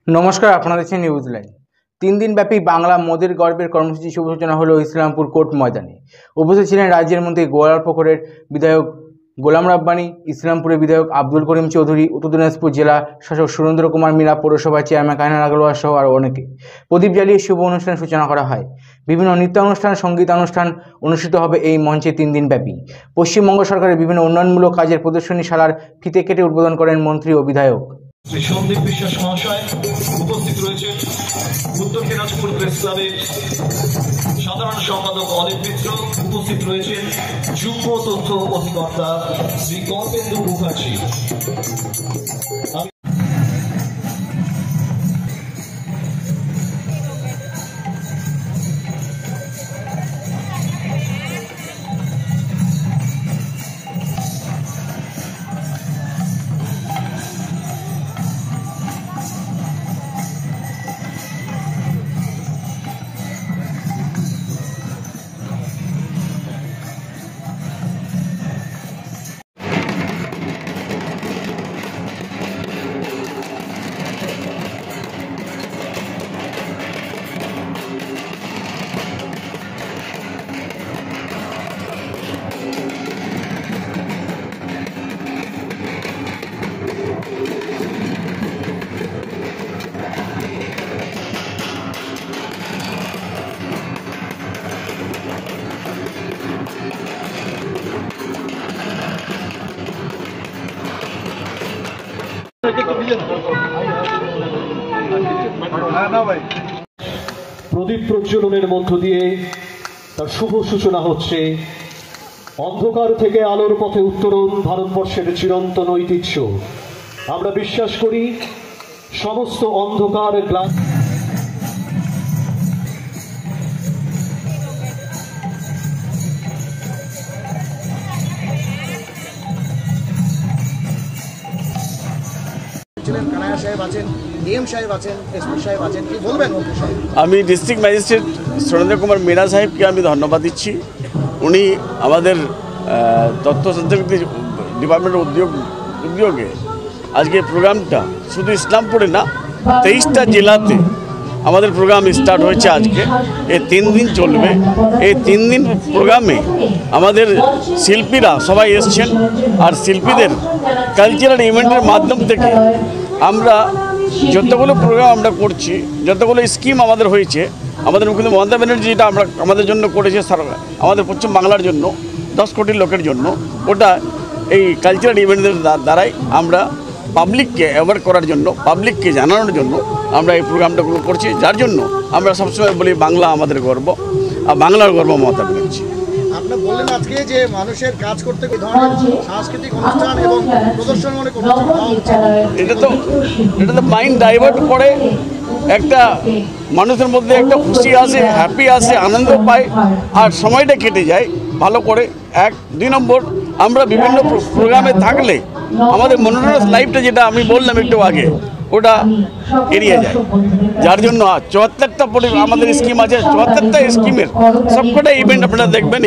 নমস্কার, আপনারা দেখছেন নিউজ লাইভ। 3 দিনব্যাপী বাংলা মোদের গর্বের কর্মসূচি শুভ সূচনা হলো ইসলামপুর কোর্ট ময়দানে। উপস্থিত ছিলেন রাজ্যের মন্ত্রী গোয়ালপুকুরের বিধায়ক গোলাম রাব্বানি, ইসলামপুরের বিধায়ক আব্দুল করিম চৌধুরী, উত্তর দিনাজপুর জেলা শাসক সুরেন্দ্র কুমার মীরা, পৌরসভার চেয়ারম্যান কায়নান আগরওয়াল সহ আরও অনেকে। প্রদীপ জ্বালিয়ে শুভ অনুষ্ঠানের সূচনা করা হয়। বিভিন্ন নৃত্যানুষ্ঠান, সঙ্গীতানুষ্ঠান অনুষ্ঠিত হবে এই মঞ্চে 3 দিনব্যাপী। পশ্চিমবঙ্গ সরকারের বিভিন্ন উন্নয়নমূলক কাজের প্রদর্শনীশালার ফিতে কেটে উদ্বোধন করেন মন্ত্রী ও বিধায়ক। সন্দীপ বিশ্বাস মহাশয় উপস্থিত রয়েছেন। উত্তর দিনাজপুর প্রেস ক্লাবের সাধারণ সম্পাদক অলিভ মিত্র উপস্থিত রয়েছেন। যুগ্ম তথ্য অধিকর্তা শ্রী কল্পেন্দু মুখার্জি। প্রদীপ প্রজ্বলনের মধ্য দিয়ে তার শুভ সূচনা হচ্ছে। অন্ধকার থেকে আলোর পথে উত্তরণ ভারতবর্ষের চিরন্তন ঐতিহ্য। আমরা বিশ্বাস করি সমস্ত অন্ধকার গ্লাস আমি ডিস্ট্রিক্ট ম্যাজিস্ট্রেট সুরেন্দ্র কুমার মীরা সাহেবকে আমি ধন্যবাদ দিচ্ছি। উনি আমাদের তথ্য সংস্কৃতি ডিপার্টমেন্টের উদ্যোগে আজকে প্রোগ্রামটা শুধু ইসলামপুরে না 23টা জেলাতে আমাদের প্রোগ্রাম স্টার্ট হয়েছে। আজকে এই 3 দিন চলবে। এই 3 দিন প্রোগ্রামে আমাদের শিল্পীরা সবাই এসছেন। আর শিল্পীদের কালচারাল ইভেন্টের মাধ্যম থেকে আমরা যতগুলো প্রোগ্রাম আমরা করছি, যতগুলো স্কিম আমাদের হয়েছে, আমাদের মুখ্যমন্ত্রী মমতা ব্যানার্জি যেটা আমাদের জন্য করেছে, আমাদের পশ্চিম বাংলার জন্য 10 কোটি লোকের জন্য, ওটা এই কালচারাল ইভেন্টের দ্বারাই আমরা পাবলিককে অ্যাওয়ার করার জন্য, পাবলিককে জানানোর জন্য আমরা এই প্রোগ্রামটা করছি। যার জন্য আমরা সবসময় বলি বাংলা আমাদের গর্ব, আর বাংলার গর্ব মমতা ব্যানার্জি। আপনি বললেন আজকে যে মানুষের কাজ করতে এই ধরনের সাংস্কৃতিক অনুষ্ঠান এবং প্রদর্শনীমূলক অনুষ্ঠান এটা তো মাইন্ড ডাইভার্ট করে, একটা মানুষের মধ্যে একটা খুশি আসে, হ্যাপি আসে, আনন্দ পায়, আর সময়টা কেটে যায় ভালো করে। 2 নম্বর, আমরা বিভিন্ন প্রোগ্রামে থাকলে আমাদের মনোরঞ্জন লাইফটা যেটা আমি বললাম একটু আগে, ওটা এড়িয়ে যায়। যার জন্য 74টা আমাদের স্কিম আছে, 74টা স্কিমের সবকটা ইভেন্ট আপনারা দেখবেন।